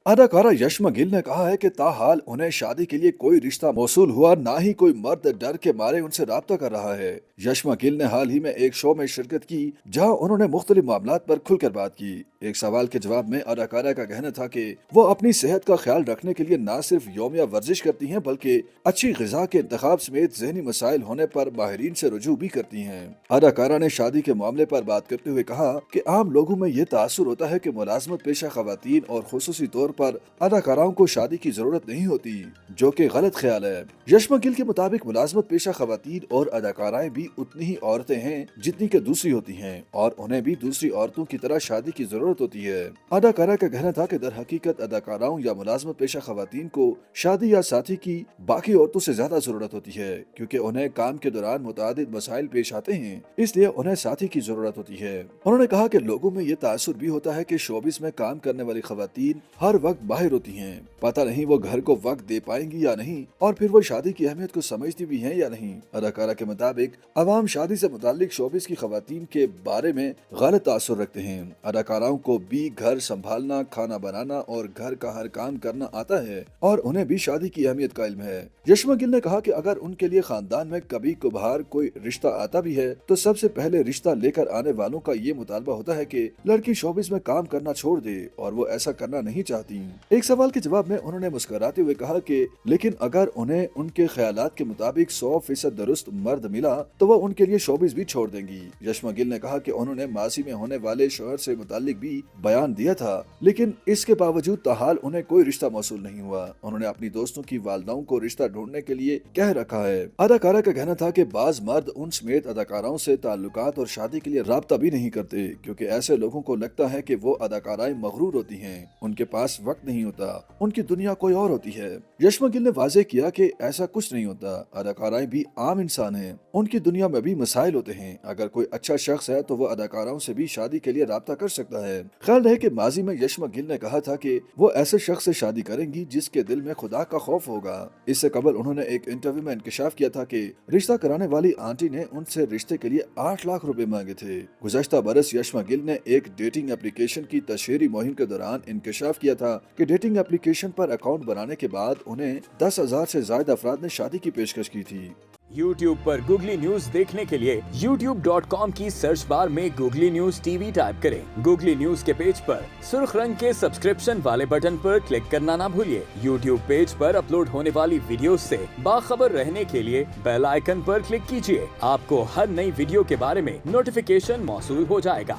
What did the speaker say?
अदाकारा यशमा गिल ने कहा है कि ताहाल उन्हें शादी के लिए कोई रिश्ता मौसूल हुआ, ना ही कोई मर्द डर के मारे उनसे राब्ता कर रहा है। यशमा गिल ने हाल ही में एक शो में शिरकत की जहां उन्होंने मुख्तलिफ मामलात पर खुलकर बात की। एक सवाल के जवाब में अदाकारा का कहना था कि वो अपनी सेहत का ख्याल रखने के लिए न सिर्फ यौमिया वर्जिश करती हैं बल्कि अच्छी ग़िज़ा के इंतखाब समेत ज़हनी मसाइल होने पर माहिरीन से रुजू भी करती हैं। अदाकारा ने शादी के मामले पर बात करते हुए कहा कि आम लोगों में ये तासुर होता है कि मुलाजमत पेशा खवातीन और खुसूसी तौर पर अदाकाराओं को शादी की जरूरत नहीं होती, जो कि गलत ख्याल है। यशमा गिल के मुताबिक मुलाजमत पेशा खवातीन और अदाकाराएं भी उतनी ही औरतें हैं जितनी के दूसरी होती हैं और उन्हें भी दूसरी औरतों की तरह शादी की जरूरत होती है। अदाकारा का कहना था कि दर हकीकत अदाकाराओं या मुलाजमत पेशा खवातीन को शादी या साथी की बाकी औरतों से ज्यादा जरूरत होती है, क्योंकि उन्हें काम के दौरान मुतादिद मसाइल पेश आते हैं, इसलिए उन्हें साथी की जरूरत होती है। उन्होंने कहा कि लोगों में ये तासुर भी होता है कि शोबिस में काम करने वाली खवातीन हर वक्त बाहर होती हैं, पता नहीं वो घर को वक्त दे पाएंगी या नहीं, और फिर वो शादी की अहमियत को समझती भी हैं या नहीं। अदाकारा के मुताबिक अवाम शादी से मुतालिक शोबिस की खवातीन के बारे में गलत तासुर रखते हैं। अदाकाराओं को भी घर संभालना, खाना बनाना और घर का हर काम करना आता है और उन्हें भी शादी की अहमियत का इल्म है। यशमा गिल ने कहा कि अगर उनके लिए खानदान में कभी कभार कोई रिश्ता आता भी है तो सबसे पहले रिश्ता लेकर आने वालों का ये मुतालबा होता है कि लड़की शोबिस में काम करना छोड़ दे, और वो ऐसा करना नहीं चाहती। एक सवाल के जवाब में उन्होंने मुस्कुराते हुए कहा कि लेकिन अगर उन्हें उनके ख्यालात के मुताबिक 100% दुरुस्त मर्द मिला तो वो उनके लिए शोबिस भी छोड़ देंगी। यशमा गिल ने कहा कि उन्होंने मासी में होने वाले शोहर से मुतालिक भी बयान दिया था, लेकिन इसके बावजूद ताहाल उन्हें कोई रिश्ता मौसूल नहीं हुआ। उन्होंने अपनी दोस्तों की वालदाओं को रिश्ता ढूंढने के लिए कह रखा है। अदाकारा का कहना था कि बाज मर्द उन समेत अदाकाराओं से ताल्लुकात और शादी के लिए राब्ता भी नहीं करते, क्योंकि ऐसे लोगों को लगता है कि वो अदाकाराएं मगरूर होती हैं, उनके पास वक्त नहीं होता, उनकी दुनिया कोई और होती है। यशमा गिल ने वाज़ेह किया कि ऐसा कुछ नहीं होता, अदाकाराएं भी आम इंसान हैं, उनकी दुनिया में भी मसाइल होते हैं। अगर कोई अच्छा शख्स है तो वो अदाकाराओं से भी शादी के लिए राब्ता कर सकता है। ख्याल रहे कि माजी में यशमा गिल ने कहा था कि वो ऐसे शख्स से शादी करेंगी जिसके दिल में खुदा का खौफ होगा। इससे कबल उन्होंने एक इंटरव्यू में इंकशाफ किया था कि रिश्ता कराने वाली आंटी ने उनसे रिश्ते के लिए 8 लाख रुपए मांगे थे। गुज़श्ता बरस यशमा गिल ने एक डेटिंग एप्लीकेशन की तशहीरी मुहिम के दौरान इंकशाफ किया था कि डेटिंग एप्लीकेशन पर अकाउंट बनाने के बाद उन्हें 10,000 से ज्यादा अफराद ने शादी की पेशकश की थी। YouTube पर गूगली न्यूज देखने के लिए youtube.com की सर्च बार में गूगली न्यूज टीवी टाइप करें। गूगली न्यूज के पेज पर सुर्ख रंग के सब्सक्रिप्शन वाले बटन पर क्लिक करना ना भूलिए। YouTube पेज पर अपलोड होने वाली वीडियोस से बाखबर रहने के लिए बेल आइकन पर क्लिक कीजिए। आपको हर नई वीडियो के बारे में नोटिफिकेशन मौसूल हो जाएगा।